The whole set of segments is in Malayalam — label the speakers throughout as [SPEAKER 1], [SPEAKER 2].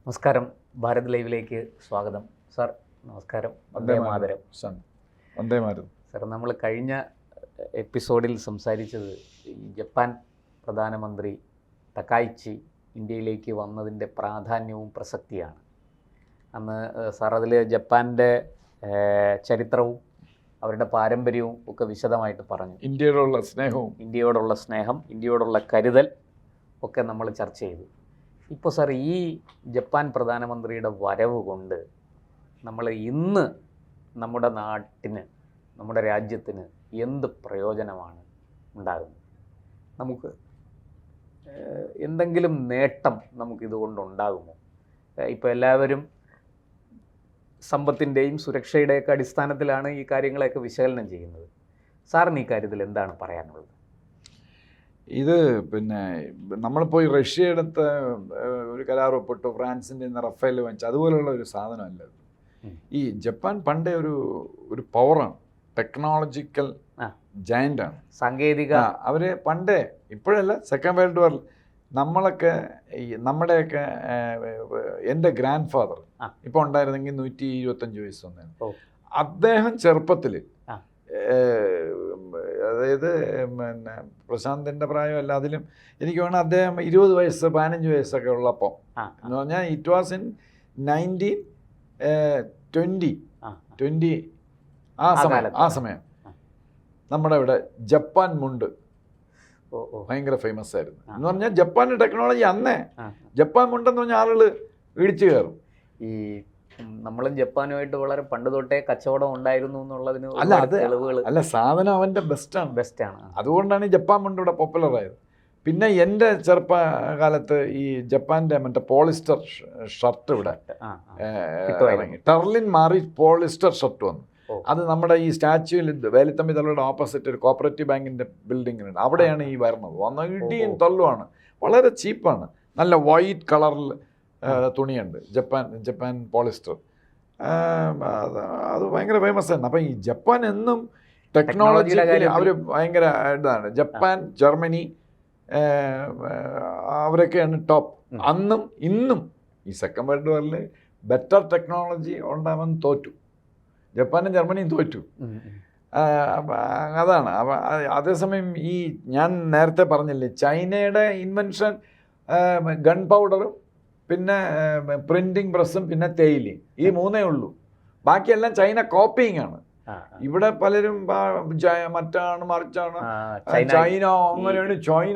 [SPEAKER 1] നമസ്കാരം, ഭാരത് ലൈവിലേക്ക് സ്വാഗതം. സാർ നമസ്കാരം. വന്ദേ മാതരം.
[SPEAKER 2] വന്ദേ മാതരം.
[SPEAKER 1] സാർ, നമ്മൾ കഴിഞ്ഞ എപ്പിസോഡിൽ സംസാരിച്ചത് ഈ ജപ്പാൻ പ്രധാനമന്ത്രി തകായിച്ചി ഇന്ത്യയിലേക്ക് വന്നതിൻ്റെ പ്രാധാന്യവും പ്രസക്തിയാണ്. അന്ന് സാർ അതിൽ ജപ്പാൻ്റെ ചരിത്രവും അവരുടെ പാരമ്പര്യവും ഒക്കെ വിശദമായിട്ട് പറഞ്ഞു.
[SPEAKER 2] ഇന്ത്യയോടുള്ള സ്നേഹം,
[SPEAKER 1] ഇന്ത്യയോടുള്ള കരുതൽ ഒക്കെ നമ്മൾ ചർച്ച ചെയ്തു. ഇപ്പോൾ സാർ, ഈ ജപ്പാൻ പ്രധാനമന്ത്രിയുടെ വരവ് കൊണ്ട് നമ്മൾ ഇന്ന് നമ്മുടെ നാട്ടിന്, നമ്മുടെ രാജ്യത്തിന് എന്ത് പ്രയോജനമാണ് ഉണ്ടാകുന്നത്? നമുക്ക് എന്തെങ്കിലും നേട്ടം നമുക്കിതുകൊണ്ടുണ്ടാകുമോ? ഇപ്പോൾ എല്ലാവരും സമ്പത്തിൻ്റെയും സുരക്ഷയുടെയൊക്കെ അടിസ്ഥാനത്തിലാണ് ഈ കാര്യങ്ങളെയൊക്കെ വിശകലനം ചെയ്യുന്നത്. സാറിന് ഈ കാര്യത്തിൽ എന്താണ് പറയാനുള്ളത്?
[SPEAKER 2] ഇത് നമ്മളിപ്പോൾ ഈ റഷ്യയെടുത്ത് ഒരു കരാർ ഒപ്പിട്ടു, ഫ്രാൻസിൻ്റെ നിന്ന് റഫേൽ വാങ്ങിച്ചു, അതുപോലുള്ള ഒരു സാധനമല്ല ഇത്. ഈ ജപ്പാൻ പണ്ടേ ഒരു പവറാണ്, ടെക്നോളജിക്കൽ ജയൻ്റാണ്,
[SPEAKER 1] സാങ്കേതിക.
[SPEAKER 2] അവർ പണ്ടേ, ഇപ്പോഴല്ല, സെക്കൻഡ് വേൾഡ് വാറിൽ നമ്മളൊക്കെ നമ്മുടെയൊക്കെ എൻ്റെ ഗ്രാൻഡ് ഫാദർ ഇപ്പോൾ ഉണ്ടായിരുന്നെങ്കിൽ 125 വയസ്സ് വന്നതാണ്. അദ്ദേഹം ചെറുപ്പത്തിൽ, അതായത് പ്രശാന്തിൻ്റെ പ്രായമല്ല, അതിലും എനിക്ക് വേണം, അദ്ദേഹം 20 വയസ്സ് 15 വയസ്സൊക്കെ ഉള്ളപ്പോൾ എന്ന് പറഞ്ഞാൽ ഇറ്റ് വാസ് ഇൻ 1920 ആ സമയം നമ്മുടെ ഇവിടെ ജപ്പാൻ മുണ്ട് ഭയങ്കര ഫേമസ് ആയിരുന്നു. എന്ന് പറഞ്ഞാൽ ജപ്പാൻ്റെ ടെക്നോളജി അന്നേ, ജപ്പാൻ മുണ്ടെന്ന് പറഞ്ഞാൽ ആളുകൾ ഇടിച്ചു കയറും.
[SPEAKER 1] ഈ നമ്മളും ജപ്പാനുമായിട്ട് വളരെ പണ്ട് തൊട്ടേ കച്ചവടം ഉണ്ടായിരുന്നു എന്നുള്ളതിന് തെളിവുകൾ.
[SPEAKER 2] അല്ല, സാധനം അവൻ്റെ ബെസ്റ്റാണ്. അതുകൊണ്ടാണ് ഈ ജപ്പാൻ മുണ്ട് ഇവിടെ പോപ്പുലറായത്. പിന്നെ എൻ്റെ ചെറുപ്പകാലത്ത് ഈ ജപ്പാൻ്റെ മറ്റേ പോളിസ്റ്റർ ഷർട്ട് ഇവിടെ ഇറങ്ങി, ടെർലിൻ മാറി പോളിസ്റ്റർ ഷർട്ട് വന്നു. അത് നമ്മുടെ ഈ സ്റ്റാച്യുവിൽ വേലുത്തമ്പി തള്ളുടെ ഓപ്പോസിറ്റ് ഒരു കോപ്പറേറ്റീവ് ബാങ്കിൻ്റെ ബിൽഡിങ്ങിനുണ്ട്, അവിടെയാണ് ഈ വരുന്നത്. വന്ന ഇടിയും തള്ളുവാണ്, വളരെ ചീപ്പാണ്, നല്ല വൈറ്റ് കളറിൽ തുണിയുണ്ട്, ജപ്പാൻ പോളിസ്റ്റർ. അത് ഭയങ്കര ഫേമസ് ആണ്. അപ്പം ഈ ജപ്പാൻ എന്നും ടെക്നോളജി അവർ ഭയങ്കര ഇതാണ്. ജപ്പാൻ, ജർമ്മനി അവരൊക്കെയാണ് ടോപ്പ്. അന്നും ഇന്നും ഈ സെക്കൻഡ് വേൾഡ് വാറിൽ ബെറ്റർ ടെക്നോളജി ഉണ്ടാവാൻ തോറ്റു, ജപ്പാനും ജർമ്മനിയും തോറ്റു. അതാണ്. അതേസമയം ഈ ഞാൻ നേരത്തെ പറഞ്ഞില്ലേ, ചൈനയുടെ ഇൻവെൻഷൻ ഗൺ പൗഡറും പിന്നെ പ്രിന്റിംഗ് പ്രസ്സും പിന്നെ തേയിലയും, ഈ മൂന്നേ ഉള്ളൂ. ബാക്കിയെല്ലാം ചൈന കോപ്പിയിങ് ആണ്. ഇവിടെ പലരും മറ്റാണ് മറിച്ചാണ്, ചൈന അങ്ങനെയാണ്, ചൈന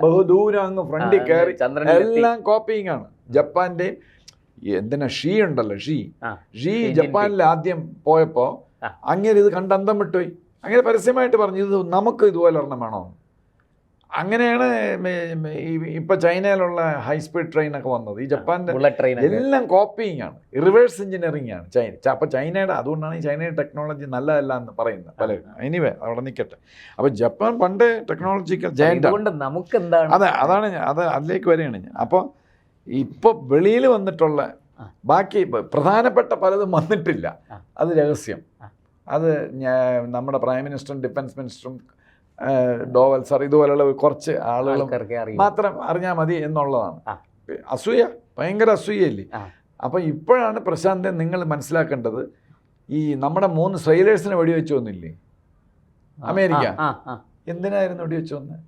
[SPEAKER 2] ബഹുദൂരം അങ്ങ് ഫ്രണ്ടിൽ കയറി, എല്ലാം കോപ്പിയിങ് ആണ്. ജപ്പാന്റെയും എന്തിനാ ഷീ ഉണ്ടല്ലോ, ഷീ ജപ്പാനിൽ ആദ്യം പോയപ്പോൾ അങ്ങനെ ഇത് കണ്ട് അന്തം വിട്ടുപോയി. അങ്ങനെ പരസ്യമായിട്ട് പറഞ്ഞു, ഇത് നമുക്ക് ഇതുപോലെ ഒരെണ്ണം വേണോ. അങ്ങനെയാണ് ഇപ്പം ചൈനയിലുള്ള ഹൈസ്പീഡ് ട്രെയിനൊക്കെ വന്നത്. ഈ ജപ്പാൻ്റെ എല്ലാം കോപ്പിയിങ് ആണ്, റിവേഴ്സ് എഞ്ചിനീയറിംഗ് ആണ് ചൈന. അപ്പം ചൈനയുടെ, അതുകൊണ്ടാണ് ഈ ചൈനയുടെ ടെക്നോളജി നല്ലതല്ല എന്ന് പറയുന്നത് പലരും. എനിവേ, അവിടെ നിൽക്കട്ടെ. അപ്പം ജപ്പാൻ പണ്ട് ടെക്നോളജിക്കൽ ജയൻ്റ്.
[SPEAKER 1] നമുക്ക് എന്താണ്?
[SPEAKER 2] അതാണ് അതിലേക്ക് വരികയാണ് ഞാൻ. അപ്പോൾ ഇപ്പോൾ വെളിയിൽ വന്നിട്ടുള്ള ബാക്കി പ്രധാനപ്പെട്ട പലതും വന്നിട്ടില്ല, അത് രഹസ്യം. അത് നമ്മുടെ പ്രൈം മിനിസ്റ്ററും ഡിഫൻസ് മിനിസ്റ്ററും ഡോവൽ സാർ ഇതുപോലെയുള്ള കുറച്ച് ആളുകളും മാത്രം അറിഞ്ഞാൽ മതി എന്നുള്ളതാണ്. അസൂയ, ഭയങ്കര അസൂയല്ലേ. അപ്പം ഇപ്പോഴാണ് പ്രശാന്ത് നിങ്ങൾ മനസ്സിലാക്കേണ്ടത്, ഈ നമ്മുടെ 3 സൈലേഴ്സിനെ വെടിവെച്ച് വന്നില്ലേ അമേരിക്ക, എന്തിനായിരുന്നു വെടിവെച്ച് വന്നത്?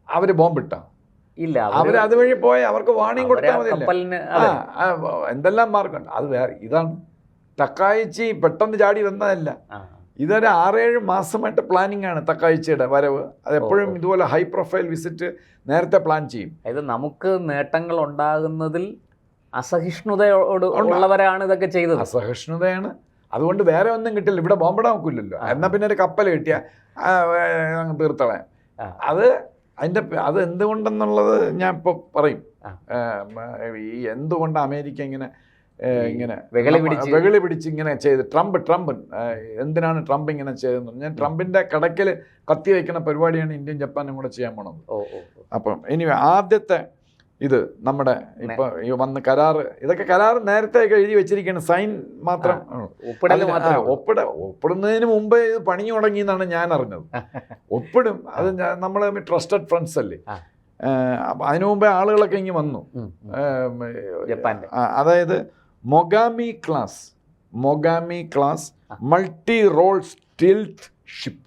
[SPEAKER 2] അവർ ബോംബിട്ട
[SPEAKER 1] ഇല്ല,
[SPEAKER 2] അവർ അതുവഴി പോയ, അവർക്ക് വാണിംഗ് കൊടുത്താൽ മതിയല്ലേ. എന്തെല്ലാം മാർഗമുണ്ട്. അത് വേറെ, ഇതാണ് തക്കായിച്ചി പെട്ടെന്ന് ചാടി വന്നതല്ല. ഇതൊരു 6-7 മാസമായിട്ട് പ്ലാനിങ് ആണ് തക്കായിച്ചിയുടെ വരവ്. അതെപ്പോഴും ഇതുപോലെ ഹൈ പ്രൊഫൈൽ വിസിറ്റ് നേരത്തെ പ്ലാൻ ചെയ്യും.
[SPEAKER 1] അതായത് നമുക്ക് നേട്ടങ്ങൾ ഉണ്ടാകുന്നതിൽ അസഹിഷ്ണുതയോടുള്ളവരാണ് ഇതൊക്കെ ചെയ്തത്.
[SPEAKER 2] അസഹിഷ്ണുതയാണ്. അതുകൊണ്ട് വേറെ ഒന്നും കിട്ടില്ല. ഇവിടെ ബോംബിടാൻ നോക്കില്ലല്ലോ. എന്നാൽ പിന്നെ ഒരു കപ്പൽ കിട്ടിയ തീർത്തളയാൻ. അത് എന്തുകൊണ്ടെന്നുള്ളത് ഞാൻ ഇപ്പോൾ പറയും. ഈ എന്തുകൊണ്ട് അമേരിക്ക ഇങ്ങനെ വെകളി പിടിച്ച് ഇങ്ങനെ ചെയ്ത്, ട്രംപ് എന്തിനാണ് ട്രംപ് ഇങ്ങനെ ചെയ്തതെന്ന് പറഞ്ഞാൽ, ട്രംപിന്റെ കടക്കിൽ കത്തി വയ്ക്കുന്ന പരിപാടിയാണ് ഇന്ത്യയും ജപ്പാനും കൂടെ ചെയ്യാൻ പോണത്. അപ്പം ഇനി ആദ്യത്തെ ഇത് നമ്മുടെ ഇപ്പൊ വന്ന് കരാറ്, ഇതൊക്കെ കരാറ് നേരത്തെ എഴുതി വെച്ചിരിക്കുകയാണ്, സൈൻ മാത്രം, ഒപ്പിടുന്നതിന് മുമ്പേ ഇത് പണി തുടങ്ങി എന്നാണ് ഞാൻ അറിഞ്ഞത്. ഒപ്പിടും, അത് നമ്മൾ ട്രസ്റ്റഡ് ഫ്രണ്ട്സ് അല്ലേ. അതിനു മുമ്പേ ആളുകളൊക്കെ ഇങ്ങ് വന്നു.
[SPEAKER 1] ജപ്പാൻ്റെ
[SPEAKER 2] അതായത് Mogami class multi role stealth ship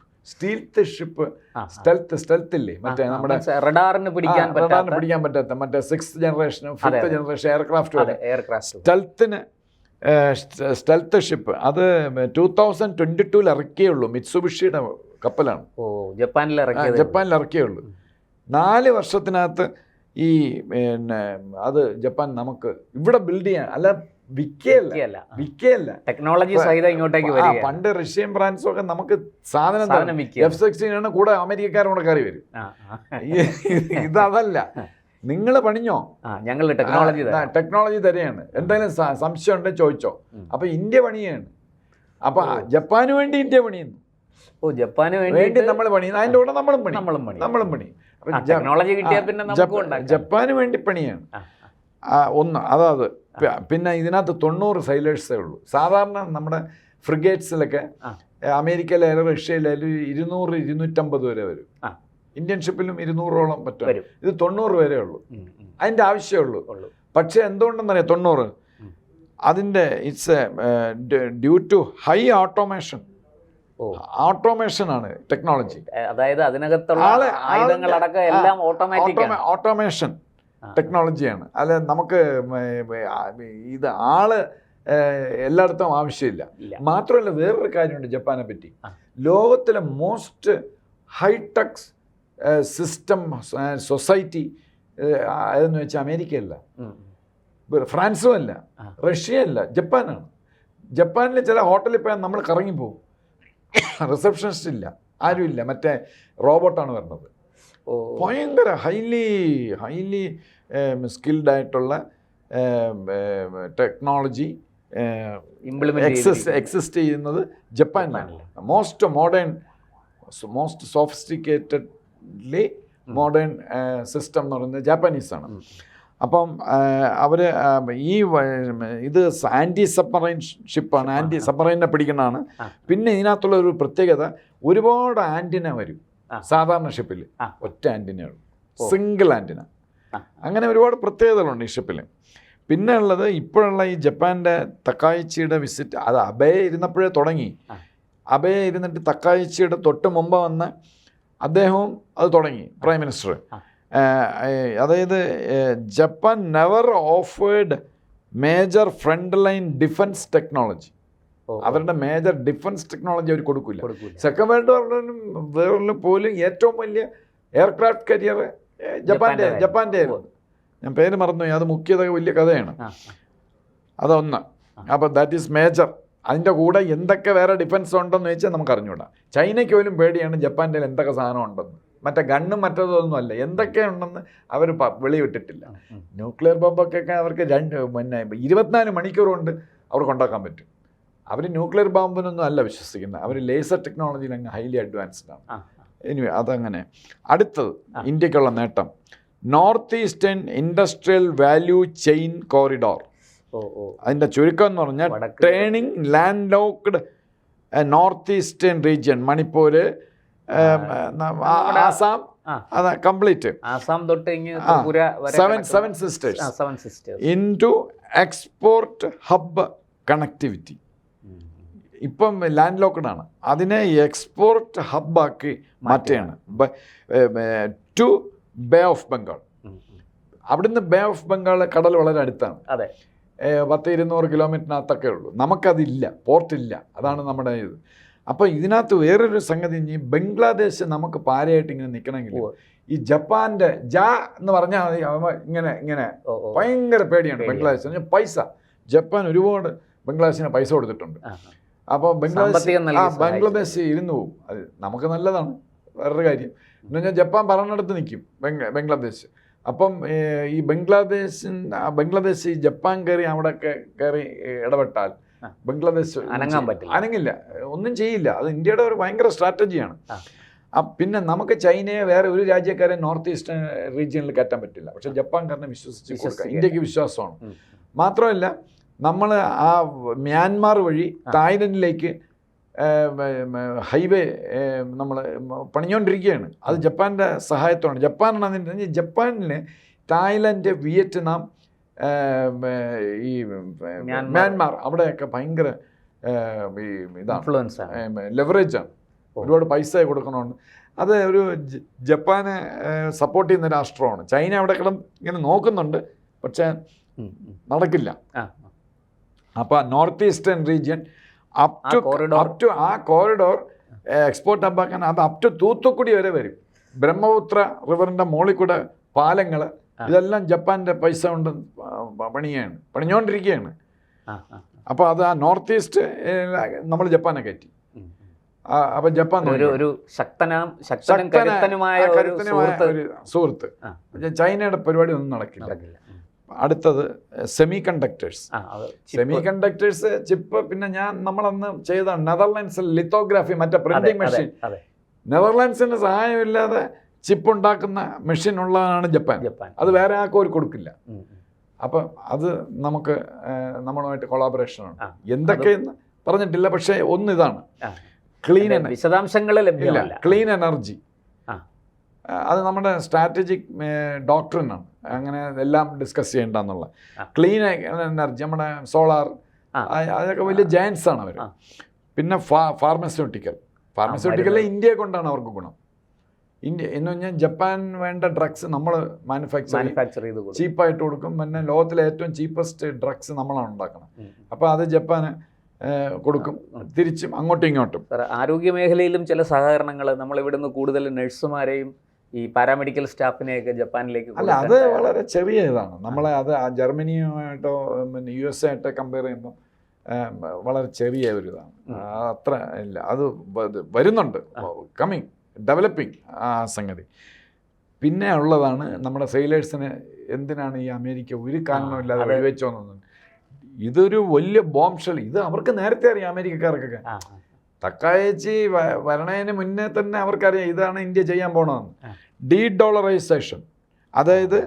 [SPEAKER 2] stealth ഇല്ലേ, മറ്റേ നമ്മുടെ
[SPEAKER 1] റഡാറിന് പിടിക്കാൻ
[SPEAKER 2] പറ്റാത്ത മറ്റേ 6th generation 5th generation aircraft stealth ship. അത് 2022 ഇറക്കിയുള്ളൂ. മിത്സുബിഷിയുടെ കപ്പലാണ്.
[SPEAKER 1] ജപ്പാനിൽ
[SPEAKER 2] ഇറക്കിയുള്ളൂ. 4 വർഷത്തിനകത്ത് ഈ പിന്നെ അത് ജപ്പാൻ നമുക്ക് ഇവിടെ ബിൽഡ് ചെയ്യാൻ അല്ല വിൽക്കുകയല്ല,
[SPEAKER 1] ടെക്നോളജി സഹിതം ഇങ്ങോട്ടേക്ക് വരിക.
[SPEAKER 2] പണ്ട് റഷ്യൻ ബ്രാൻഡ്സും ഒക്കെ നമുക്ക് സാധനം F-16 ആണ്, കൂടെ അമേരിക്കക്കാരും കൂടെ കയറി വരും. ഇതല്ല, നിങ്ങൾ പണിഞ്ഞോ,
[SPEAKER 1] ഞങ്ങൾ
[SPEAKER 2] ടെക്നോളജി തരെയാണ്, എന്തെങ്കിലും സംശയം ഉണ്ടെങ്കിൽ ചോദിച്ചോ. അപ്പൊ ഇന്ത്യ പണിയാണ്. അപ്പൊ ജപ്പാന് വേണ്ടി ഇന്ത്യ പണിയുന്നു.
[SPEAKER 1] ജപ്പാന്
[SPEAKER 2] വേണ്ടി നമ്മൾ പണിയുന്നു. അതിന്റെ കൂടെ നമ്മളും പണി.
[SPEAKER 1] ടെക്നോളജി കിട്ടിയാൽ പിന്നെ
[SPEAKER 2] ജപ്പാന് വേണ്ടി പണിയാണ്. ഒന്ന് അതാത്. പിന്നെ ഇതിനകത്ത് 90 സൈലേഴ്സേ ഉള്ളൂ. സാധാരണ നമ്മുടെ ഫ്രിഗേറ്റ്സിലൊക്കെ അമേരിക്കയിലായാലും റഷ്യയിലായാലും 200-250 വരെ വരും. ഇന്ത്യൻ ഷിപ്പിലും 200ഓളം പറ്റും. ഇത് 90 വരെ ഉള്ളൂ. അതിൻ്റെ ആവശ്യമുള്ളൂ. പക്ഷേ എന്തുകൊണ്ടെന്നറിയാം 90? അതിൻ്റെ it's due to high automation ആണ് ടെക്നോളജി.
[SPEAKER 1] അതായത് അതിനകത്തുള്ള ആയുധങ്ങളടക്കം എല്ലാം
[SPEAKER 2] ഓട്ടോമേഷൻ ടെക്നോളജിയാണ്. അല്ല നമുക്ക് ഇത് എല്ലായിടത്തും ആവശ്യമില്ല. മാത്രമല്ല വേറൊരു കാര്യമുണ്ട് ജപ്പാനെ പറ്റി. ലോകത്തിലെ മോസ്റ്റ് ഹൈടെക് സിസ്റ്റം സൊസൈറ്റി അതെന്ന് വെച്ചാൽ അമേരിക്കയല്ല, ഫ്രാൻസും അല്ല, റഷ്യയല്ല, ജപ്പാനാണ്. ജപ്പാനിൽ ചില ഹോട്ടലിൽ പോയാൽ നമ്മൾ കറങ്ങിപ്പോവും. റിസപ്ഷനിസ്റ്റ് ഇല്ല, ആരുമില്ല, മറ്റേ റോബോട്ടാണ് വരുന്നത്. ഭയങ്കര ഹൈലി സ്കിൽഡ് ആയിട്ടുള്ള ടെക്നോളജി എക്സിസ്റ്റ് ചെയ്യുന്നത് ജപ്പാനിലാണ്. മോസ്റ്റ് സോഫിസ്റ്റിക്കേറ്റഡ്ലി മോഡേൺ സിസ്റ്റം എന്ന് പറയുന്നത് ജാപ്പനീസാണ്. അപ്പം അവർ ഇത് ആൻറ്റി സബ്മറൈൻ ഷിപ്പാണ്. ആൻറ്റി സബ്മറൈനെ പിടിക്കുന്നതാണ്. പിന്നെ ഇതിനകത്തുള്ള ഒരു പ്രത്യേകത, ഒരുപാട് ആൻറ്റിന വരും സാധാരണ ഷിപ്പിൽ. ഒറ്റ ആൻറ്റിനയുള്ളൂ, സിംഗിൾ ആൻറ്റിന. അങ്ങനെ ഒരുപാട് പ്രത്യേകതകളുണ്ട് ഈ ഷിപ്പിൽ. പിന്നെ ഉള്ളത് ഇപ്പോഴുള്ള ഈ ജപ്പാൻ്റെ തക്കായിച്ചിയുടെ വിസിറ്റ്, അത് അബേ ഇരുന്നപ്പോഴേ തുടങ്ങി. അബേ ഇരുന്നിട്ട് തക്കായിച്ചിയുടെ തൊട്ട് മുമ്പ് വന്ന് അദ്ദേഹവും അത് തുടങ്ങി, പ്രൈം മിനിസ്റ്റർ. അതായത് Japan never offered major front line defence technology. അവരുടെ മേജർ ഡിഫൻസ് ടെക്നോളജി അവർ കൊടുക്കില്ല. സെക്കൻഡ് വേൾഡ് വാറിലും പോലും ഏറ്റവും വലിയ എയർക്രാഫ്റ്റ് കരിയർ ജപ്പാൻ്റെ ആയിരുന്നു. ഞാൻ പേര് മറന്നുപോയി, അത് മുഖ്യത വലിയ കഥയാണ്. അതൊന്ന്. അപ്പോൾ ദാറ്റ് ഈസ് മേജർ. അതിൻ്റെ കൂടെ എന്തൊക്കെ വേറെ ഡിഫൻസ് ഉണ്ടെന്ന് ചോദിച്ചാൽ നമുക്ക് അറിഞ്ഞൂടാ. ചൈനയ്ക്ക് പോലും പേടിയാണ് ജപ്പാൻ്റെ എന്തൊക്കെ സാധനം ഉണ്ടെന്ന്. മറ്റേ ഗണ്ണും മറ്റേതൊന്നും അല്ല, എന്തൊക്കെ ഉണ്ടെന്ന് അവർ വെളിവിട്ടിട്ടില്ല. ന്യൂക്ലിയർ ബോംബൊക്കെ അവർക്ക് 24 മണിക്കൂർ കൊണ്ട് അവർക്ക് ഉണ്ടാക്കാൻ പറ്റും. അവർ ന്യൂക്ലിയർ ബോംബിനൊന്നും അല്ല വിശ്വസിക്കുന്നത്, അവർ ലേസർ ടെക്നോളജിയിൽ അങ്ങ് ഹൈലി അഡ്വാൻസ്ഡ് ആണ്. എനിവേ അതങ്ങനെ. അടുത്തത് ഇന്ത്യക്കുള്ള നേട്ടം, north eastern industrial value chain corridor. അതിൻ്റെ ചുരുക്കം എന്ന് പറഞ്ഞാൽ training land locked north eastern region, Manipur, Assam, അതാ കംപ്ലീറ്റ്
[SPEAKER 1] ആസാം തൊട്ട്
[SPEAKER 2] seven sisters in to export hub connectivity. ഇപ്പം ലാൻഡ് ലോക്ക്ഡാണ്, അതിനെ എക്സ്പോർട്ട് ഹബ്ബാക്കി മാറ്റുകയാണ്. To bay of Bengal. അവിടുന്ന് ബേ ഓഫ് ബംഗാൾ കടൽ വളരെ അടുത്താണ്. 100-200 കിലോമീറ്ററിനകത്തൊക്കെ ഉള്ളൂ. നമുക്കതില്ല, പോർട്ടില്ല. അതാണ് നമ്മുടെ ഇത്. അപ്പോൾ ഇതിനകത്ത് വേറൊരു സംഗതി, ഈ ബംഗ്ലാദേശ് നമുക്ക് പാരയായിട്ട് ഇങ്ങനെ നിൽക്കണമെങ്കിൽ ഈ ജപ്പാൻ്റെ എന്ന് പറഞ്ഞാൽ ഇങ്ങനെ ഭയങ്കര പേടിയാണ് ബംഗ്ലാദേശ്. പൈസ ജപ്പാൻ ഒരുപാട് ബംഗ്ലാദേശിന് പൈസ കൊടുത്തിട്ടുണ്ട്. അപ്പോൾ ബംഗ്ലാദേശ് ഇരുന്ന് പോകും. അത് നമുക്ക് നല്ലതാണ്, വേറൊരു കാര്യം എന്ന് പറഞ്ഞാൽ ജപ്പാൻ പറഞ്ഞിടത്ത് നിൽക്കും ബംഗ്ലാദേശ്. അപ്പം ഈ ബംഗ്ലാദേശ് ഈ ജപ്പാൻ അവിടെയൊക്കെ കയറി ഇടപെട്ടാൽ ബംഗ്ലാദേശ് അനങ്ങില്ല, ഒന്നും ചെയ്യില്ല. അത് ഇന്ത്യയുടെ ഒരു ഭയങ്കര സ്ട്രാറ്റജിയാണ്. പിന്നെ നമുക്ക് ചൈനയെ വേറെ ഒരു രാജ്യക്കാരെ നോർത്ത് ഈസ്റ്റേൺ റീജിയനിൽ കയറ്റാൻ പറ്റില്ല. പക്ഷെ ജപ്പാൻകാരനെ വിശ്വസിച്ച് കൊടുക്കാം, ഇന്ത്യക്ക് വിശ്വാസമാണ്. മാത്രമല്ല നമ്മൾ ആ മ്യാൻമാർ വഴി തായ്ലൻഡിലേക്ക് ഹൈവേ നമ്മൾ പണിഞ്ഞുകൊണ്ടിരിക്കുകയാണ്. അത് ജപ്പാൻ്റെ സഹായത്തോടെ. ജപ്പാനാണ് അതിൻ്റെ. ജപ്പാനിൽ തായ്ലൻഡ്, വിയറ്റ്നാം, ഈ മ്യാൻമാർ അവിടെയൊക്കെ ഭയങ്കര ഇതാണ്, ലെവറേജാണ്. ഒരുപാട് പൈസ കൊടുക്കണമെന്ന്. അത് ഒരു ജപ്പാനെ സപ്പോർട്ട് ചെയ്യുന്ന രാഷ്ട്രമാണ്. ചൈന അവിടെ ഇങ്ങനെ നോക്കുന്നുണ്ട്, പക്ഷേ നടക്കില്ല. അപ്പോൾ north eastern region up to ആ കോറിഡോർ എക്സ്പോർട്ട് ആക്കാൻ അത് അപ് ടു തൂത്തുക്കുടി വരെ വരും. ബ്രഹ്മപുത്ര റിവറിൻ്റെ മുകളിൽ കൂടെ പാലങ്ങൾ, ഇതെല്ലാം ജപ്പാൻ്റെ പൈസ കൊണ്ട് പണിഞ്ഞുകൊണ്ടിരിക്കുകയാണ്. അപ്പോൾ അത് ആ നോർത്ത് ഈസ്റ്റ് നമ്മൾ ജപ്പാനെ കയറ്റി. അപ്പം ജപ്പാൻ
[SPEAKER 1] ഒരു ശക്തനുമായ ഒരു
[SPEAKER 2] സുഹൃത്ത്. ചൈനയുടെ പരിപാടി ഒന്നും നടക്കില്ല. അടുത്തത് സെമി കണ്ടക്ടേഴ്സ്. ചിപ്പ്. പിന്നെ നമ്മളന്ന് ചെയ്ത നെതർലാൻഡ്സിൽ ലിത്തോഗ്രാഫി, മറ്റേ പ്രിന്റിംഗ് മെഷീൻ. നെതർലാൻഡ്സിന്റെ സഹായമില്ലാതെ ചിപ്പ് ഉണ്ടാക്കുന്ന മെഷീൻ ഉള്ളതാണ് ജപ്പാൻ. അത് വേറെ ആർക്കും ഒരു കൊടുക്കില്ല. അപ്പം അത് നമുക്ക് നമ്മളുമായിട്ട് കൊളാബറേഷനാണ്. എന്തൊക്കെയെന്ന് പറഞ്ഞിട്ടില്ല, പക്ഷേ ഒന്നിതാണ് ക്ലീൻ
[SPEAKER 1] വിശദാംശങ്ങൾ ലഭ്യമല്ല.
[SPEAKER 2] Clean energy. അത് നമ്മുടെ സ്ട്രാറ്റജിക് ഡോക്ട്രിനാണ്. അങ്ങനെ എല്ലാം ഡിസ്കസ് ചെയ്യേണ്ടെന്നുള്ള ക്ലീൻ എനർജി. നമ്മുടെ സോളാർ, അതൊക്കെ വലിയ ജയൻസ് ആണ് അവർ. പിന്നെ ഫാർമസ്യൂട്ടിക്കൽ ഇന്ത്യയെ കൊണ്ടാണ് അവർക്ക് ഗുണം. ഇന്ത്യ എന്ന് പറഞ്ഞാൽ ജപ്പാൻ വേണ്ട ഡ്രഗ്സ് നമ്മൾ മാനുഫാക്ചർ ചെയ്ത് ചീപ്പായിട്ട് കൊടുക്കും. പിന്നെ ലോകത്തിലെ ഏറ്റവും ചീപ്പസ്റ്റ് ഡ്രഗ്സ് നമ്മളാണ് ഉണ്ടാക്കണം. അപ്പോൾ അത് ജപ്പാന് കൊടുക്കും, തിരിച്ചും അങ്ങോട്ടും ഇങ്ങോട്ടും.
[SPEAKER 1] ആരോഗ്യ മേഖലയിലും ചില സഹകരണങ്ങൾ നമ്മൾ ഇവിടുന്ന് കൂടുതൽ നഴ്സുമാരെയും ഈ പാരാമെഡിക്കൽ സ്റ്റാഫിനെയൊക്കെ ജപ്പാനിലേക്ക്.
[SPEAKER 2] അല്ല, അത് വളരെ ചെറിയ ഇതാണ്. നമ്മളെ അത് ജർമ്മനിയുമായിട്ടോ പിന്നെ USA ആയിട്ടോ കമ്പയർ ചെയ്യുമ്പോൾ വളരെ ചെറിയ ഒരു ഇതാണ്. അത്ര ഇല്ല. അത് വരുന്നുണ്ട്, കമ്മിങ്, ഡെവലപ്പിംഗ് ആ സംഗതി. പിന്നെ ഉള്ളതാണ് നമ്മുടെ സെയിലേഴ്സിന് എന്തിനാണ് ഈ അമേരിക്ക ഒരു കാരണമില്ലാതെ വെടിവെച്ചോന്നു. ഇതൊരു വലിയ ബോംബ്. ഇത് അവർക്ക് നേരത്തെ അറിയാം, അമേരിക്കക്കാർക്കൊക്കെ. തക്കായച്ചി വരണതിന് മുന്നേ തന്നെ അവർക്കറിയാം ഇതാണ് ഇന്ത്യ ചെയ്യാൻ പോകണമെന്ന്. ഡീഡോളറൈസേഷൻ. അതായത്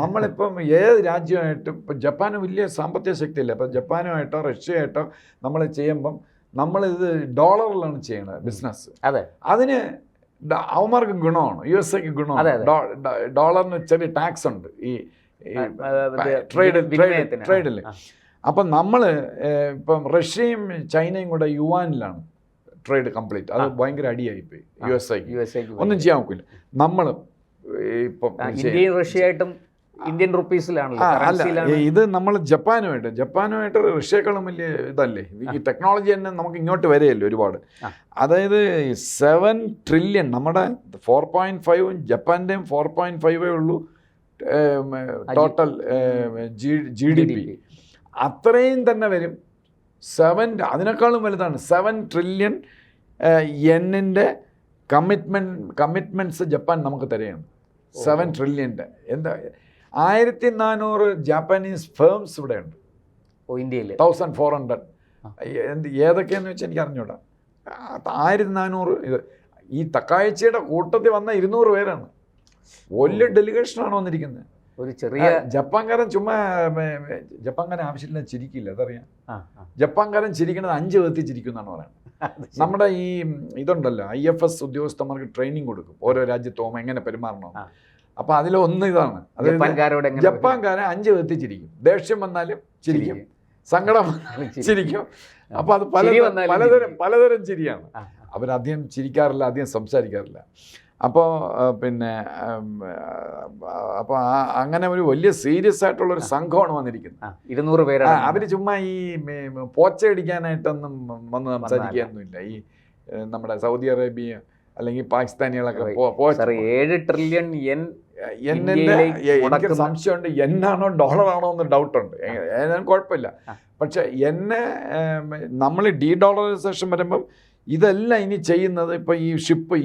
[SPEAKER 2] നമ്മളിപ്പം ഏത് രാജ്യമായിട്ടും, ഇപ്പം ജപ്പാന് വലിയ സാമ്പത്തിക ശക്തിയില്ല. ഇപ്പം ജപ്പാനുമായിട്ടോ റഷ്യയായിട്ടോ നമ്മൾ ചെയ്യുമ്പം നമ്മളിത് ഡോളറിലാണ് ചെയ്യണത് ബിസിനസ്. അതിന് അവന്മാർക്ക് ഗുണമാണ്, USA ഗുണമാണ്. ഡോളറിന് ചെറിയ ടാക്സ് ഉണ്ട് ഈ ട്രേഡിൽ. അപ്പം നമ്മൾ ഇപ്പം റഷ്യയും ചൈനയും കൂടെ യുവാനിലാണ് ട്രേഡ് കംപ്ലീറ്റ്. അത് ഭയങ്കര അടിയായിപ്പോയി USA. ഒന്നും ചെയ്യാൻ നോക്കില്ല. നമ്മൾ ഇപ്പം
[SPEAKER 1] റഷ്യയായിട്ടും ഇന്ത്യൻ റുപ്പീസിലാണല്ലോ.
[SPEAKER 2] അല്ല, ഇത് നമ്മൾ ജപ്പാനുമായിട്ട് റഷ്യക്കാളും വലിയ ഇതല്ലേ. ഈ ടെക്നോളജി തന്നെ നമുക്ക് ഇങ്ങോട്ട് വരെയല്ലേ ഒരുപാട്. അതായത് 7 ട്രില്യൺ, നമ്മുടെ 4.5 ജപ്പാൻ്റെയും 4.5 ഉള്ളൂ ടോട്ടൽ GDP. അത്രയും തന്നെ വരും. അതിനേക്കാളും വലുതാണ് 7 ട്രില്യൺ യെന്നിൻ്റെ കമ്മിറ്റ്മെൻറ്റ്സ് ജപ്പാൻ നമുക്ക് തരികയാണ്. 7 ട്രില്യൻ്റെ. എന്താ 1400 ജാപ്പാനീസ് ഫേംസ് ഇവിടെ ഉണ്ട്
[SPEAKER 1] ഇന്ത്യയിൽ.
[SPEAKER 2] 1400. ഏതൊക്കെയാന്ന് വെച്ചാൽ എനിക്ക് അറിഞ്ഞൂടാ. 1400. ഇത് ഈ തക്കാഴ്ചയുടെ കൂട്ടത്തിൽ വന്ന 200 പേരാണ്. വലിയ ഡെലിഗേഷനാണ് വന്നിരിക്കുന്നത്.
[SPEAKER 1] ഒരു ചെറിയ
[SPEAKER 2] ജപ്പാൻകാരൻ ജപ്പാൻകാരൻ ആവശ്യമില്ല ചിരിക്കില്ല, അതറിയാം. ജപ്പാൻകാരൻ ചിരിക്കുന്നത് 5 വിധത്തിൽ ചിരിക്കും എന്നാണ് പറയുന്നത്. നമ്മുടെ ഈ ഇതുണ്ടല്ലോ, IFS ഉദ്യോഗസ്ഥന്മാർക്ക് ട്രെയിനിങ് കൊടുക്കും ഓരോ രാജ്യത്തും എങ്ങനെ പെരുമാറണം. അപ്പം അതിലൊന്ന് ഇതാണ്. ജപ്പാൻകാരൻ 5 വിധത്തിൽ ചിരിക്കും. ദേഷ്യം വന്നാലും ചിരിക്കും, സങ്കടം വന്നാലും ചിരിക്കും. അപ്പോൾ അത് പലതരം ചിരിയാണ്. അവരധികം ചിരിക്കാറില്ല, അധികം സംസാരിക്കാറില്ല. അപ്പോൾ പിന്നെ അപ്പോൾ അങ്ങനെ ഒരു വലിയ സീരിയസ് ആയിട്ടുള്ളൊരു സംഘമാണ് വന്നിരിക്കുന്നത്.
[SPEAKER 1] 200 പേരാണ്.
[SPEAKER 2] അവർ ചുമ്മാ ഈ പോച്ചയടിക്കാനായിട്ടൊന്നും വന്ന് സംസാരിക്കുകയൊന്നുമില്ല. ഈ നമ്മുടെ സൗദി അറേബ്യ അല്ലെങ്കിൽ പാകിസ്ഥാനികളൊക്കെ
[SPEAKER 1] 7 ട്രില്യൺ യെൻ.
[SPEAKER 2] എനിക്ക് സംശയമുണ്ട്, യെന്നാണോ ഡോളറാണോ എന്ന് ഡൗട്ടുണ്ട്. കുഴപ്പമില്ല. പക്ഷെ നമ്മൾ ഡീഡോളറൈസേഷൻ വരുമ്പം ഇതെല്ലാം ഇനി ചെയ്യുന്നത് ഇപ്പോൾ ഈ ഷിപ്പ്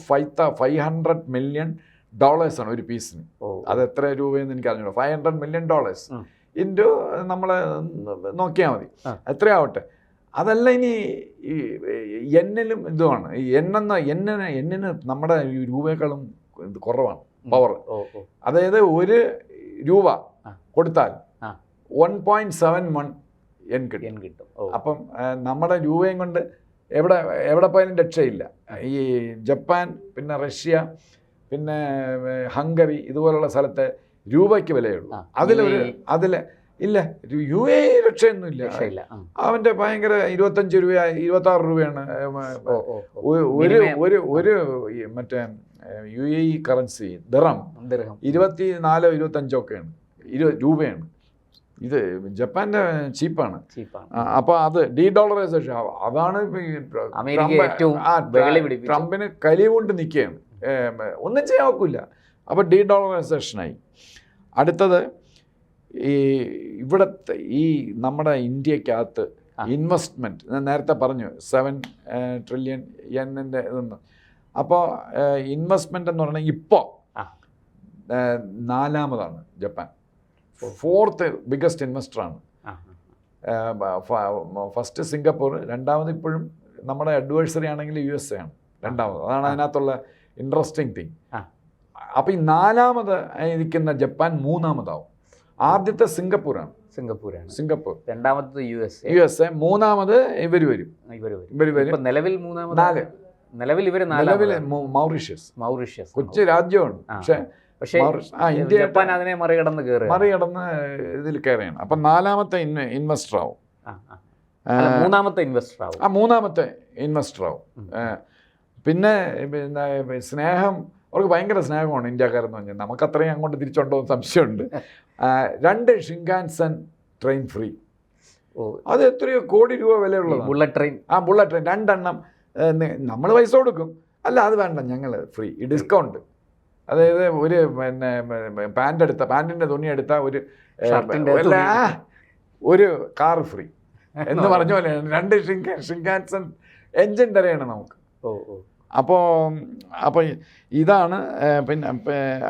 [SPEAKER 2] $500 million ഒരു പീസിന്. അത് എത്ര രൂപയെന്ന് എനിക്ക് അറിഞ്ഞു. $500 million ഇൻറ്റു നമ്മൾ നോക്കിയാൽ മതി, എത്രയാവട്ടെ. അതെല്ലാം ഇനി ഈ എന്നിലും ഇതുമാണ്. ഈ എന്നിന് നമ്മുടെ രൂപയെക്കാളും കുറവാണ് പവർ. അതായത് 1 രൂപ കൊടുത്താൽ 1.71 yen കിട്ടും.
[SPEAKER 1] കിട്ടും.
[SPEAKER 2] അപ്പം നമ്മുടെ രൂപയും കൊണ്ട് എവിടെ പോയാലും രക്ഷയില്ല. ഈ ജപ്പാൻ, പിന്നെ റഷ്യ, പിന്നെ ഹംഗറി ഇതുപോലുള്ള സ്ഥലത്തെ രൂപയ്ക്ക് വിലയുള്ളൂ. അതിൽ ഇല്ല, UAE രക്ഷയൊന്നുമില്ല. അവൻ്റെ ഭയങ്കര 25 രൂപ 26 രൂപയാണ് ഒരു മറ്റേ UAE കറൻസി ദിർഹം 24 25 ഒക്കെയാണ് രൂപയാണ്. ഇത് ജപ്പാന്റെ ചീപ്പാണ്. അപ്പൊ അത് ഡീഡോളറൈസേഷൻ അതാണ് ട്രംപിന് കലി കൊണ്ട് നിൽക്കുകയാണ്, ഒന്നും ചെയ്യാൻ ഒക്കില്ല. അപ്പൊ ഡീഡോളറൈസേഷനായി. അടുത്തത് ഈ ഇവിടുത്തെ ഈ നമ്മുടെ ഇന്ത്യക്കകത്ത് ഇൻവെസ്റ്റ്മെന്റ് ഞാൻ നേരത്തെ പറഞ്ഞു 7 ട്രില്യൺ യെന്നിൻ്റെ ഇതൊന്ന്. അപ്പോൾ ഇൻവെസ്റ്റ്മെന്റ് എന്ന് പറഞ്ഞാൽ ഇപ്പോൾ 4ാമതാണ് ജപ്പാൻ, 4th ബിഗ്ഗസ്റ്റ് ഇൻവെസ്റ്ററാണ്. ഫസ്റ്റ് സിംഗപ്പൂർ, 2ാമത് ഇപ്പോഴും നമ്മുടെ അഡ്വൈസറി ആണെങ്കിൽ USA ആണ് 2ാമത്. അതാണ് അതിനകത്തുള്ള ഇൻട്രസ്റ്റിംഗ് തിങ്. അപ്പം ഈ 4ാമത് ഇരിക്കുന്ന ജപ്പാൻ 3ാമതാവും. ആദ്യത്തെ സിംഗപ്പൂരാണ്. സിംഗപ്പൂർ,
[SPEAKER 1] 2ാമത്
[SPEAKER 2] USA, 3ാമത് ഇവർ വരും.
[SPEAKER 1] നിലവിൽ 4 മൗറീഷ്യസ്
[SPEAKER 2] കൊച്ചു രാജ്യമാണ്. പക്ഷേ ഇന്ത്യ
[SPEAKER 1] ജപ്പാൻ അതിനെ മറികടന്ന്
[SPEAKER 2] ഇതിൽ കയറിയാണ്. അപ്പം 4ാമത്തെ ഇൻവെസ്റ്റർ ആവും.
[SPEAKER 1] 3ാമത്തെ ഇൻവെസ്റ്റർ ആവും.
[SPEAKER 2] പിന്നെ സ്നേഹം, അവർക്ക് ഭയങ്കര സ്നേഹമാണ് ഇന്ത്യക്കാരെന്ന് പറഞ്ഞാൽ. നമുക്കത്രയും അങ്ങോട്ട് തിരിച്ചുണ്ടോ എന്ന് സംശയമുണ്ട്. 2 ഷിൻകാൻസൻ ട്രെയിൻ ഫ്രീ. അത് എത്രയോ കോടി രൂപ വിലയുള്ളത്.
[SPEAKER 1] ബുള്ളറ്റ് ട്രെയിൻ
[SPEAKER 2] 2 എണ്ണം. നമ്മൾ പൈസ കൊടുക്കും, അല്ല അത് വേണ്ട, ഞങ്ങൾ ഫ്രീ, ഈ ഡിസ്കൗണ്ട്. അതായത് ഒരു പാൻറ്റിൻ്റെ തുണി എടുത്ത ഒരു കാർ ഫ്രീ എന്ന് പറഞ്ഞ പോലെ 2 ഷിൻകാൻസൻ എൻജിൻ തരെയാണ് നമുക്ക്. അപ്പോൾ ഇതാണ്. പിന്നെ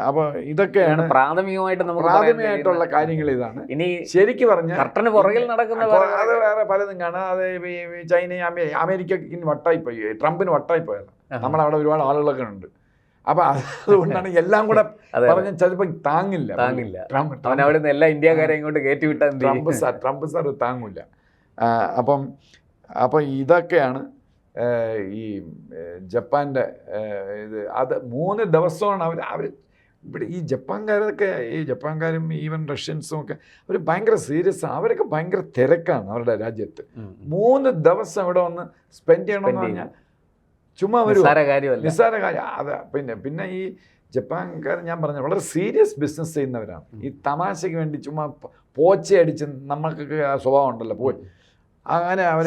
[SPEAKER 2] അപ്പോൾ ഇതൊക്കെയാണ് പ്രാഥമികമായിട്ടുള്ള കാര്യങ്ങൾ. ഇതാണ് ഇനി ശരിക്കും പറഞ്ഞാൽ അത് വേറെ പലതും കാണാം. അത് ചൈനയും അമേരിക്കയ്ക്ക് വട്ടായിപ്പോയി, ട്രംപിന് വട്ടായിപ്പോയത്. നമ്മളവിടെ ഒരുപാട് ആളുകളൊക്കെ ഉണ്ട്. അപ്പൊ അതുകൊണ്ടാണ് എല്ലാം കൂടെ പറഞ്ഞ ചിലപ്പോൾ താങ്ങില്ല.
[SPEAKER 1] എല്ലാ ഇന്ത്യക്കാരെ ഇങ്ങോട്ട് കയറ്റിവിട്ടാൽ
[SPEAKER 2] ട്രംപ് സാർ താങ്ങില്ല. അപ്പം ഇതൊക്കെയാണ് ഈ ജപ്പാൻ്റെ ഇത്. അത് 3 ദിവസമാണ് അവർ ഇവിടെ ഈ ജപ്പാൻകാരും ഈവൻ റഷ്യൻസും ഒക്കെ അവർ ഭയങ്കര സീരിയസ് ആണ്. അവരൊക്കെ ഭയങ്കര തിരക്കാണ് അവരുടെ രാജ്യത്ത്. 3 ദിവസം ഇവിടെ വന്ന് സ്പെൻഡ് ചെയ്യണമെന്ന് പറഞ്ഞാൽ ചുമ്മാ ഒരു നിസ്സാര കാര്യം. അത് പിന്നെ ഈ ജപ്പാൻകാർ ഞാൻ പറഞ്ഞ വളരെ സീരിയസ് ബിസിനസ് ചെയ്യുന്നവരാണ്. ഈ തമാശയ്ക്ക് വേണ്ടി ചുമ്മാ പോച്ചയടിച്ച് നമ്മൾക്കൊക്കെ ആ സ്വഭാവം ഉണ്ടല്ലോ, പോയി അങ്ങനെ അവർ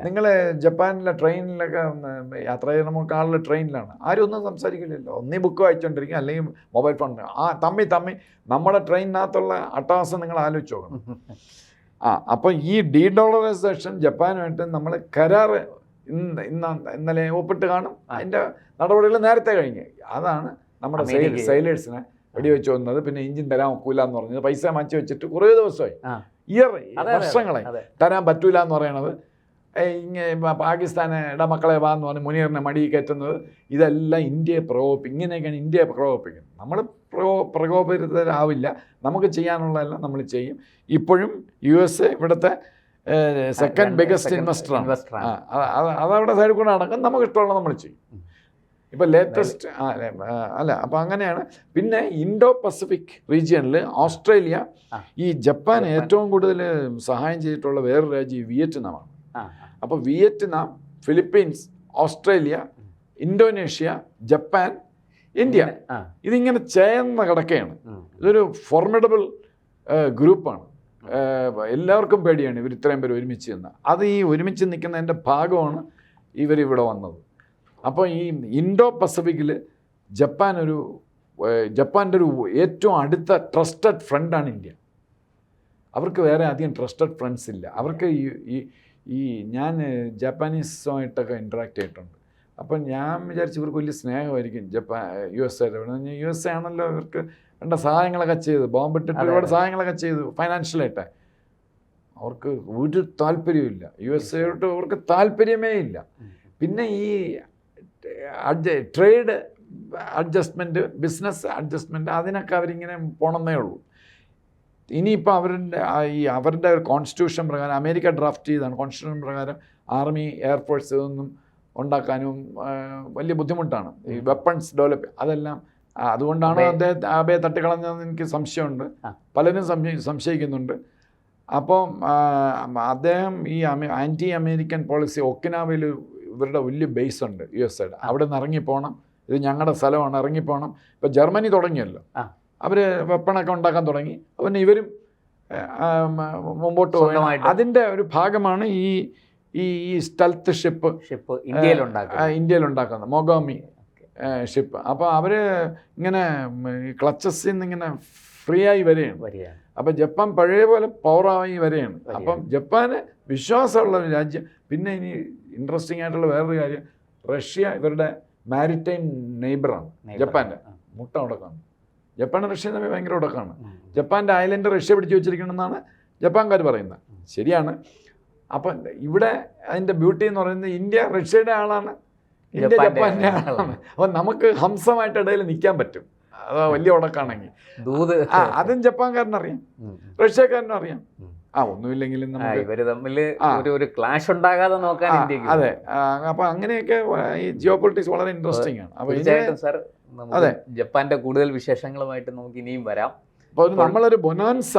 [SPEAKER 2] നിങ്ങൾ ജപ്പാനിലെ ട്രെയിനിലൊക്കെ യാത്ര ചെയ്യുന്ന ആളുടെ ട്രെയിനിലാണ് ആരും ഒന്നും സംസാരിക്കില്ലല്ലോ. ഒന്നീ ബുക്ക് വായിച്ചുകൊണ്ടിരിക്കും, അല്ലെങ്കിൽ മൊബൈൽ ഫോൺ. തമ്മി നമ്മുടെ ട്രെയിനിനകത്തുള്ള അട്ടഹാസം നിങ്ങൾ ആലോചിച്ച് നോക്കണം. അപ്പോൾ ഈ ഡീഡോളറൈസേഷൻ ജപ്പാനുമായിട്ട് നമ്മൾ കരാറ് ഇന്നലെ ഒപ്പിട്ട് കാണും. അതിൻ്റെ നടപടികൾ നേരത്തെ കഴിഞ്ഞ്. അതാണ് നമ്മുടെ സെയിലേഴ്സിനെ വെടിവെച്ച് വന്നത്. പിന്നെ എഞ്ചിൻ തരാൻ ഒക്കില്ല എന്ന് പറഞ്ഞത് പൈസ മാറ്റി വെച്ചിട്ട് കുറേ ദിവസമായി, വർഷങ്ങളായി തരാൻ പറ്റൂല എന്ന് പറയണത്. പാകിസ്ഥാനെ മക്കളെ വാ എന്ന് പറഞ്ഞ് മുനീറിനെ മടി കയറ്റുന്നത്. ഇതെല്ലാം ഇന്ത്യയെ ഇങ്ങനെയൊക്കെയാണ് ഇന്ത്യയെ പ്രകോപിപ്പിക്കുന്നത്. നമ്മൾ പ്രകോപിതരാവില്ല. നമുക്ക് ചെയ്യാനുള്ളതെല്ലാം നമ്മൾ ചെയ്യും. ഇപ്പോഴും USA ഇവിടുത്തെ സെക്കൻഡ് ബിഗ്ഗസ്റ്റ് ഇൻവെസ്റ്ററാണ്. അതവിടെ സൈഡിൽ കൂടെ നടക്കും. നമുക്ക് ഇഷ്ടമുള്ളത് നമ്മൾ ചെയ്യും. ഇപ്പം ലേറ്റസ്റ്റ് അപ്പം അങ്ങനെയാണ്. പിന്നെ ഇൻഡോ പസഫിക് റീജിയനിൽ ഓസ്ട്രേലിയ, ഈ ജപ്പാൻ ഏറ്റവും കൂടുതൽ സഹായം ചെയ്തിട്ടുള്ള വേറൊരു രാജ്യം വിയറ്റ്നാമാണ്. അപ്പോൾ Vietnam, Philippines, Australia, Indonesia, Japan, India, ഇതിങ്ങനെ ചേർന്ന കിടക്കുകയാണ്. ഇതൊരു ഫോർമിഡബിൾ ഗ്രൂപ്പാണ്. എല്ലാവർക്കും പേടിയാണ് ഇവർ ഇത്രയും പേര് ഒരുമിച്ച് നിന്ന്. അത് ഈ ഒരുമിച്ച് നിൽക്കുന്നതിൻ്റെ ഭാഗമാണ് ഇവരിവിടെ വന്നത്. അപ്പോൾ ഈ ഇൻഡോ പസഫിക്കിൽ ജപ്പാൻ്റെ ഒരു ഏറ്റവും അടുത്ത ട്രസ്റ്റഡ് ഫ്രണ്ടാണ് ഇന്ത്യ. അവർക്ക് വേറെ അധികം ട്രസ്റ്റഡ് ഫ്രണ്ട്സ് ഇല്ല. അവർക്ക് ഞാൻ ജാപ്പാനീസുമായിട്ടൊക്കെ ഇൻട്രാക്ട് ചെയ്തിട്ടുണ്ട്. അപ്പം ഞാൻ വിചാരിച്ചു ഇവർക്ക് വലിയ സ്നേഹമായിരിക്കും USA. USA ആണല്ലോ ഇവർക്ക് വേണ്ട സഹായങ്ങളൊക്കെ ചെയ്ത്, ബോംബിട്ടിട്ട് ഒരുപാട് സഹായങ്ങളൊക്കെ ചെയ്തു ഫൈനാൻഷ്യലായിട്ട്. അവർക്ക് ഒരു താല്പര്യമില്ല. USA-യോട്ട് അവർക്ക് താല്പര്യമേ ഇല്ല. പിന്നെ ഈ ട്രേഡ് അഡ്ജസ്റ്റ്മെൻറ്റ്, ബിസിനസ് അഡ്ജസ്റ്റ്മെൻറ്റ്, അതിനൊക്കെ അവരിങ്ങനെ പോണമെന്നേ ഉള്ളൂ. ഇനിയിപ്പോൾ അവരുടെ ഒരു കോൺസ്റ്റിറ്റ്യൂഷൻ പ്രകാരം അമേരിക്ക ഡ്രാഫ്റ്റ് ചെയ്താണ് കോൺസ്റ്റിറ്റ്യൂഷൻ പ്രകാരം ആർമി എയർഫോഴ്സ് ഇതൊന്നും ഉണ്ടാക്കാനും വലിയ ബുദ്ധിമുട്ടാണ്. ഈ വെപ്പൺസ് ഡെവലപ്പ് അതെല്ലാം അതുകൊണ്ടാണ് അബയെ തട്ടിക്കളഞ്ഞതെന്ന് എനിക്ക് സംശയമുണ്ട്. പലരും സംശയിക്കുന്നുണ്ട്. അപ്പം അദ്ദേഹം ഈ ആൻറ്റി അമേരിക്കൻ പോളിസി ഒക്കിനാവയിൽ ഇവരുടെ വലിയ ബേസ് ഉണ്ട് USA അവിടെ നിന്ന് ഇറങ്ങിപ്പോണം, ഇത് ഞങ്ങളുടെ സ്ഥലമാണ്, ഇറങ്ങിപ്പോണം. ഇപ്പോൾ ജർമ്മനി തുടങ്ങിയല്ലോ, അവർ വെപ്പണൊക്കെ ഉണ്ടാക്കാൻ തുടങ്ങി. അപ്പം ഇവരും മുമ്പോട്ട് പോയി. അതിൻ്റെ ഒരു ഭാഗമാണ് ഈ സ്റ്റെൽത്ത് ഷിപ്പ് ഇന്ത്യയിലുണ്ടാക്കുന്നത് മൊഗാമി ഷിപ്പ്. അപ്പോൾ അവർ ഇങ്ങനെ ക്ലച്ചസിൽ നിന്ന് ഇങ്ങനെ ഫ്രീ ആയി വരികയാണ്. അപ്പം ജപ്പാൻ പഴയ പോലെ പവറായി വരികയാണ്. അപ്പം ജപ്പാന് വിശ്വാസമുള്ള ഒരു രാജ്യം. പിന്നെ ഇനി ഇൻട്രസ്റ്റിംഗ് ആയിട്ടുള്ള വേറൊരു കാര്യം, റഷ്യ ഇവരുടെ മാരിടൈം നെയ്ബറാണ്. ജപ്പാൻ്റെ മുട്ട ഉടക്കാണ്. ജപ്പാനും റഷ്യയും തമ്മിൽ ഭയങ്കര ഉടക്കാണ്. ജപ്പാൻ്റെ ഐലൻഡ് റഷ്യ പിടിച്ചു വെച്ചിരിക്കണമെന്നാണ് ജപ്പാൻകാർ പറയുന്നത്. ശരിയാണ്. അപ്പം ഇവിടെ അതിൻ്റെ ബ്യൂട്ടി എന്ന് പറയുന്നത് ഇന്ത്യ റഷ്യയുടെ ആളാണ്, ഇന്ത്യ ജപ്പാൻ്റെ ആളാണ്. അപ്പം നമുക്ക് ഹംസമായിട്ട് ഇടയിൽ നിൽക്കാൻ പറ്റും. അത് വലിയ ഉടക്കാണെങ്കിൽ അതും ജപ്പാൻകാരനറിയാം, റഷ്യക്കാരനും അറിയാം. ഒന്നുമില്ലെങ്കിലും
[SPEAKER 1] ഒരു ക്ലാഷ് ഉണ്ടാകാതെ നോക്കാൻ.
[SPEAKER 2] അതെ. അപ്പം അങ്ങനെയൊക്കെ ഈ ജിയോ പൊളിറ്റിക്സ് വളരെ ഇൻട്രസ്റ്റിംഗ് ആണ്. അപ്പോൾ
[SPEAKER 1] തീർച്ചയായിട്ടും സാർ, അതെ, ജപ്പാന്റെ കൂടുതൽ വിശേഷങ്ങളുമായിട്ട് നമുക്ക് ഇനിയും വരാം.
[SPEAKER 2] അപ്പോൾ നമ്മളൊരു ബൊനാൻസ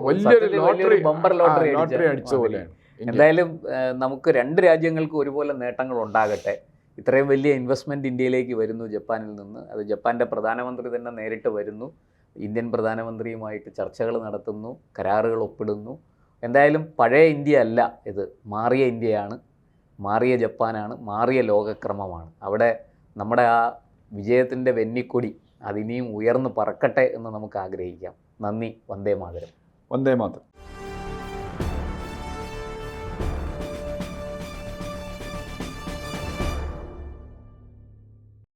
[SPEAKER 2] വലിയൊരു ലോട്ടറി അടിച്ച പോലെയാണ്.
[SPEAKER 1] എന്തായാലും നമുക്ക് രണ്ട് രാജ്യങ്ങൾക്കും ഒരുപോലെ നേട്ടങ്ങൾ ഉണ്ടാകട്ടെ. ഇത്രയും വലിയ ഇൻവെസ്റ്റ്മെൻറ്റ് ഇന്ത്യയിലേക്ക് വരുന്നു ജപ്പാനിൽ നിന്ന്. അത് ജപ്പാൻ്റെ പ്രധാനമന്ത്രി തന്നെ നേരിട്ട് വരുന്നു, ഇന്ത്യൻ പ്രധാനമന്ത്രിയുമായിട്ട് ചർച്ചകൾ നടത്തുന്നു, കരാറുകൾ ഒപ്പിടുന്നു. എന്തായാലും പഴയ ഇന്ത്യ അല്ല ഇത്, മാറിയ ഇന്ത്യയാണ്, മാറിയ ജപ്പാനാണ്, മാറിയ ലോകക്രമമാണ്. അവിടെ നമ്മുടെ ആ വിജയത്തിൻ്റെ വെന്നിക്കൊടി അതിനിയും ഉയർന്നു പറക്കട്ടെ എന്ന് നമുക്ക് ആഗ്രഹിക്കാം. നന്ദി. വന്ദേ മാതരം.
[SPEAKER 2] വന്ദേ മാതരം.